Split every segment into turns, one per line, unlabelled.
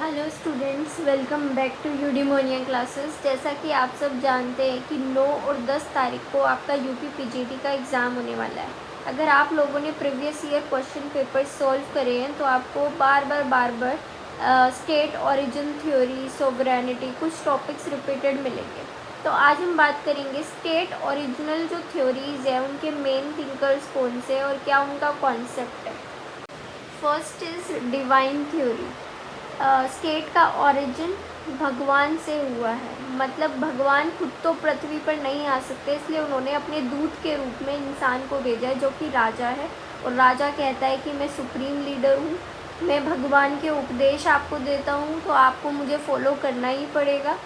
Hello students, welcome back to Eudemonia classes. जैसा कि आप सब जानते हैं कि 9 और 10 तारीख को आपका यूपी पीजीटी का एग्ज़ाम होने वाला है। अगर आप लोगों ने previous year question paper solve करे हैं तो आपको बार बार स्टेट ओरिजिन थ्योरी, सोवरेनिटी, कुछ टॉपिक्स रिपीटेड मिलेंगे। तो आज हम बात करेंगे स्टेट ओरिजिनल जो थ्योरीज़ है उनके मेन थिंकर्स कौन से और क्या उनका कॉन्सेप्ट है। First is divine theory. State का ओरिजिन भगवान से हुआ है, मतलब भगवान खुद तो पृथ्वी पर नहीं आ सकते, इसलिए उन्होंने अपने दूत के रूप में इंसान को भेजा है जो कि राजा है। और राजा कहता है कि मैं सुप्रीम लीडर हूँ, मैं भगवान के उपदेश आपको देता हूँ, तो आपको मुझे फॉलो करना ही पड़ेगा।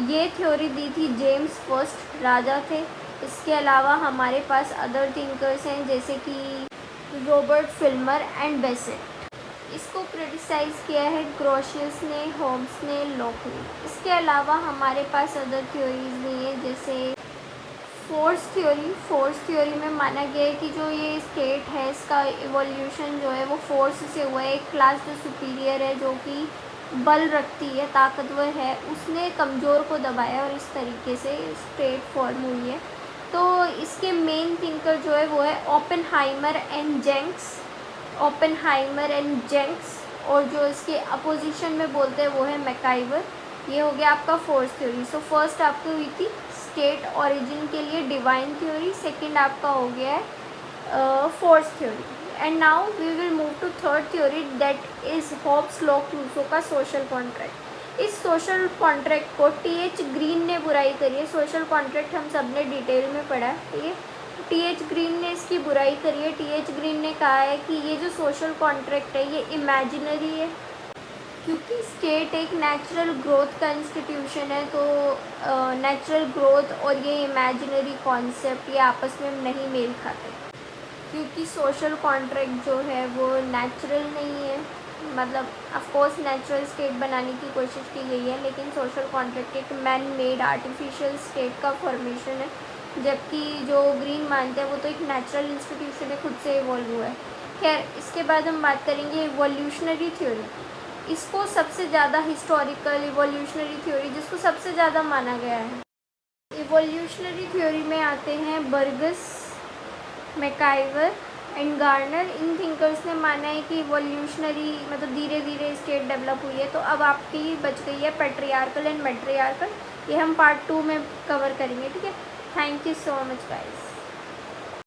ये थ्योरी दी थी जेम्स फर्स्ट, राजा थे। इसके अलावा हमारे पास अदर थिंकर्स हैं जैसे कि रॉबर्ट फिल्मर एंड बेसेट। इसको क्रिटिसाइज़ किया है ग्रोशियस ने, होब्स ने, लॉक ने। इसके अलावा हमारे पास अदर थ्योरीज भी हैं जैसे फोर्स थ्योरी। फोर्स थ्योरी में माना गया है कि जो ये स्टेट है इसका इवोल्यूशन जो है वो फोर्स से हुआ है। एक क्लास जो सुपीरियर है, जो कि बल रखती है, ताकतवर है, उसने कमज़ोर को दबाया और इस तरीके से स्टेट फॉर्म हुई है। तो इसके मेन थिंकर जो है वो है Oppenheimer and Jenks. Oppenheimer and Jenks. और जो इसके अपोजिशन में बोलते हैं वो है मैकाइवर। ये हो गया आपका फोर्स थ्योरी। सो फर्स्ट आपकी हुई थी स्टेट ओरिजिन के लिए डिवाइन थ्योरी, सेकंड आपका हो गया है force theory. And now we will move to third theory, that is Hobbes Locke Rousseau का सोशल कॉन्ट्रैक्ट। इस सोशल कॉन्ट्रैक्ट को टी.एच. ग्रीन ने बुराई करी है। सोशल कॉन्ट्रैक्ट हम सब ने डिटेल में पढ़ा है, ठीक है। टी.एच. ग्रीन ने इसकी बुराई करी है। टी.एच. ग्रीन ने कहा है कि ये जो सोशल कॉन्ट्रैक्ट है ये इमेजिनरी है, क्योंकि स्टेट एक नेचुरल ग्रोथ का इंस्टीट्यूशन है। तो नेचुरल ग्रोथ और ये इमेजिनरी कॉन्सेप्ट ये आपस में नहीं मेल खाते, क्योंकि सोशल कॉन्ट्रैक्ट जो है वो नेचुरल नहीं है। मतलब ऑफकोर्स नेचुरल स्टेट बनाने की कोशिश की गई है, लेकिन सोशल कॉन्ट्रैक्ट एक मैन मेड आर्टिफिशियल स्टेट का फॉर्मेशन है, जबकि जो ग्रीन मानते हैं वो तो एक नेचुरल इंस्टीट्यूशन है, खुद से इवॉल्व हुआ है। खैर, इसके बाद हम बात करेंगे इवोल्यूशनरी थ्योरी। इसको सबसे ज़्यादा हिस्टोरिकल इवोल्यूशनरी थ्योरी जिसको सबसे ज़्यादा माना गया है। इवोल्यूशनरी थ्योरी में आते हैं Burgess, MacIver and Garner. In thinkers ने माना है कि इवोल्यूशनरी मतलब धीरे धीरे स्टेट डेवलप हुई है। तो अब आपकी बच गई है पैट्रियार्कल एंड मैट्रियार्कल। ये हम पार्ट 2 में कवर करेंगे, ठीक है। Thank you so much guys.